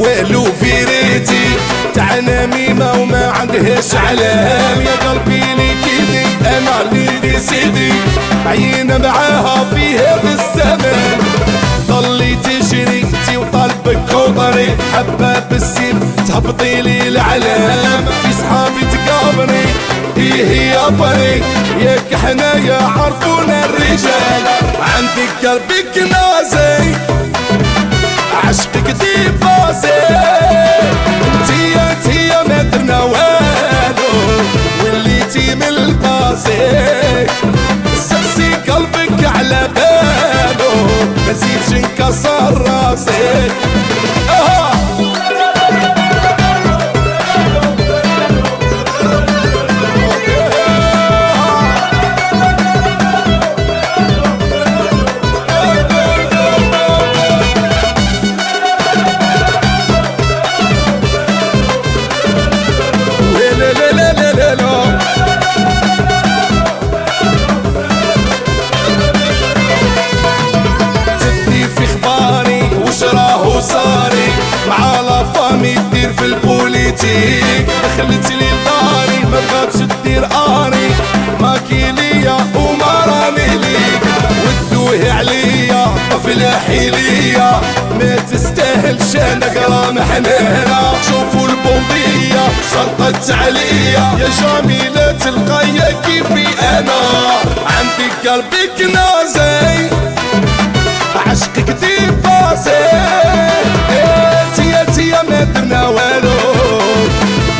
والو في ريتي تاع نميمة وما عندهاش علام. يا قلبي لي كيدي انا اللي سيدي عينا معاها فيها بالزمان. ضلي تجري انتي وطالبك خطري حبة بالسيف تهبطي لي العلام. في صحابي تقابري هي يا بري ياك حنايا عرفونا الرجال. عندك قلبك نازي عشقك ديباسي انتي ما درنا والو وليتي من القاسي. سقسي قلبك على بالو مزيدش انكسر راسي. صاري مع لافامي تدير في البوليتيك. دخلت لي لداري ما بغاتش تدير اري ماكي ليا وما راني ليك. ودوه عليا طفل حيليا ما تستاهلش انا غرام حنانة. شوفوا البومبية سرقت عليا يا جميلة تلقايا كيفي انا. عندك قلبك نازي عشقك ديباسي تيا ما درنا والو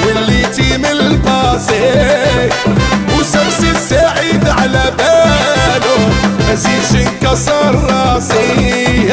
وليتي من الباسي. وسمسي السعيد على بالو مزيدش انكسر راسي.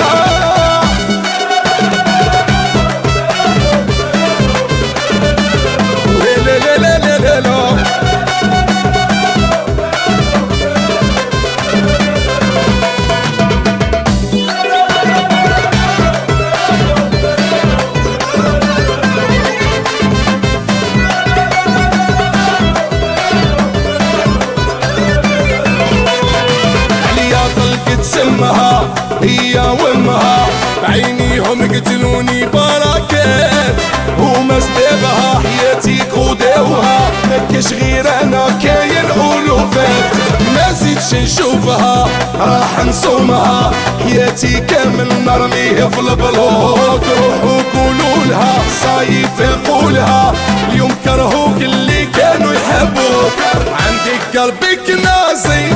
سمها هي وامها بعينيهم قتلوني بركات وما سببها حياتي قودوها. مكاش غير انا كاين الوفات ما زيدش نشوفها راح نصومها. حياتي كامل نرميه في البلوك. روحوا قولولها صايف يقولها اليوم كرهوك اللي كانوا يحبوك. عندك قلبك نازي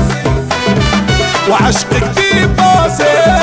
وعشقك ديباسي